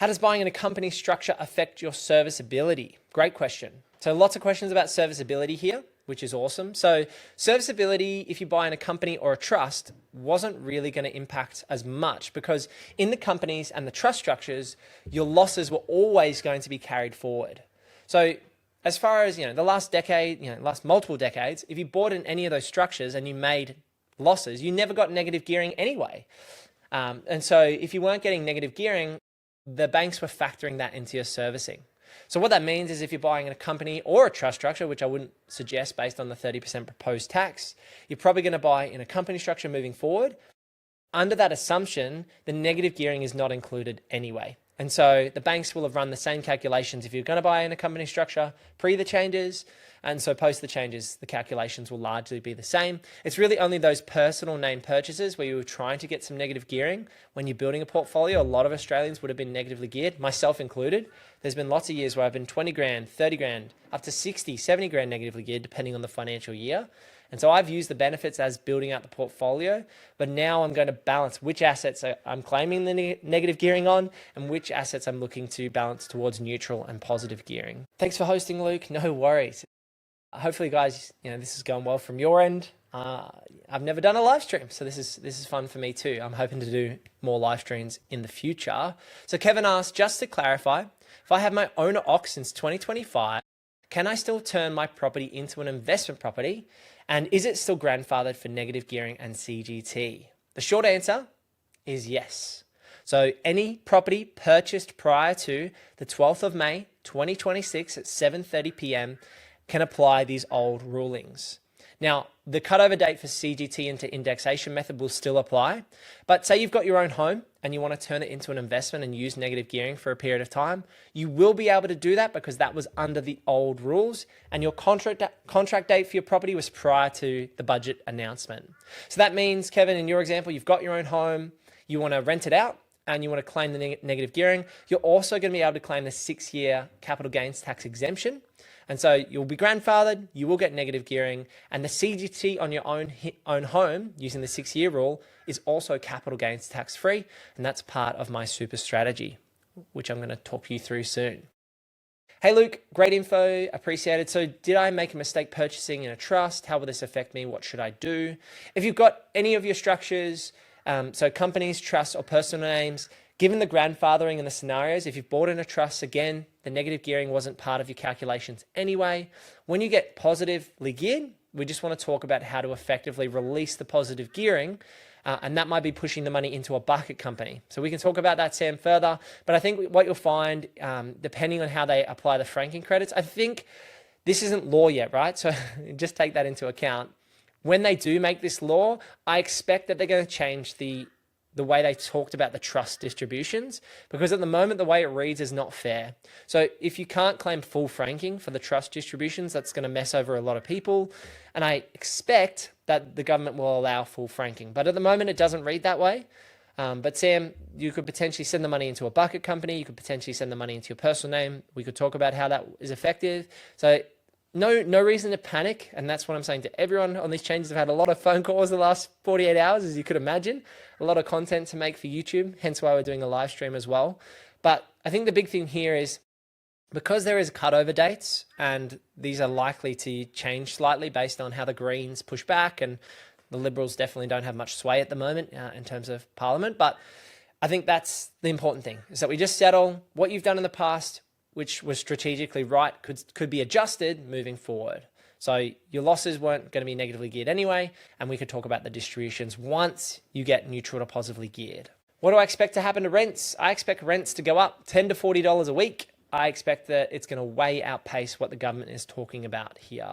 How does buying in a company structure affect your serviceability? Great question. So lots of questions about serviceability here, which is awesome. So serviceability, if you buy in a company or a trust, wasn't really going to impact as much because in the companies and the trust structures, your losses were always going to be carried forward. So as far as, the last decade, last multiple decades, if you bought in any of those structures and you made losses, you never got negative gearing anyway. And so if you weren't getting negative gearing, the banks were factoring that into your servicing. So what that means is if you're buying in a company or a trust structure, which I wouldn't suggest based on the 30% proposed tax, you're probably going to buy in a company structure moving forward. Under that assumption, the negative gearing is not included anyway. And so the banks will have run the same calculations if you're going to buy in a company structure pre the changes. And so post the changes, the calculations will largely be the same. It's really only those personal name purchases where you were trying to get some negative gearing. When you're building a portfolio, a lot of Australians would have been negatively geared, myself included. There's been lots of years where I've been 20 grand, 30 grand, up to 60, 70 grand negatively geared, depending on the financial year. And so I've used the benefits as building out the portfolio, but now I'm going to balance which assets I'm claiming the negative gearing on and which assets I'm looking to balance towards neutral and positive gearing. Thanks for hosting, Luke. No worries. Hopefully, guys, this is going well from your end. I've never done a live stream, so this is fun for me too. I'm hoping to do more live streams in the future. So Kevin asked, just to clarify, if I have my owner OC since 2025, can I still turn my property into an investment property? And is it still grandfathered for negative gearing and CGT? The short answer is yes. So any property purchased prior to the 12th of May, 2026 at 7:30 p.m. can apply these old rulings. Now, the cutover date for CGT into indexation method will still apply, but say you've got your own home and you want to turn it into an investment and use negative gearing for a period of time, you will be able to do that because that was under the old rules and your contract date for your property was prior to the budget announcement. So that means, Kevin, in your example, you've got your own home, you want to rent it out, and you want to claim the negative gearing. You're also going to be able to claim the 6-year capital gains tax exemption. And so you'll be grandfathered, you will get negative gearing, and the CGT on your own home using the 6-year rule is also capital gains tax free, and that's part of my super strategy, which I'm going to talk you through soon. Hey Luke, great info, appreciated. So did I make a mistake purchasing in a trust? How will this affect me? What should I do? If you've got any of your structures, so companies, trusts, or personal names, given the grandfathering and the scenarios, if you've bought in a trust, again, the negative gearing wasn't part of your calculations anyway. When you get positively geared, we just want to talk about how to effectively release the positive gearing, and that might be pushing the money into a bucket company. So we can talk about that, Sam, further. But I think what you'll find, depending on how they apply the franking credits, I think this isn't law yet, right? So just take that into account. When they do make this law, I expect that they're going to change the way they talked about the trust distributions, because at the moment, the way it reads is not fair. So if you can't claim full franking for the trust distributions, that's going to mess over a lot of people. And I expect that the government will allow full franking. But at the moment, it doesn't read that way. But Sam, you could potentially send the money into a bucket company. You could potentially send the money into your personal name. We could talk about how that is effective. So no reason to panic, and that's what I'm saying to everyone on these changes. I've had a lot of phone calls the last 48 hours, as you could imagine, a lot of content to make for YouTube, hence why we're doing a live stream as well. But I think the big thing here is because there is cutover dates, and these are likely to change slightly based on how the Greens push back, and the Liberals definitely don't have much sway at the moment in terms of Parliament. But I think that's the important thing, is that we just settle what you've done in the past, which was strategically right, could be adjusted moving forward. So your losses weren't going to be negatively geared anyway, and we could talk about the distributions once you get neutral to positively geared. What do I expect to happen to rents? I expect rents to go up $10 to $40 a week. I expect that it's going to way outpace what the government is talking about here.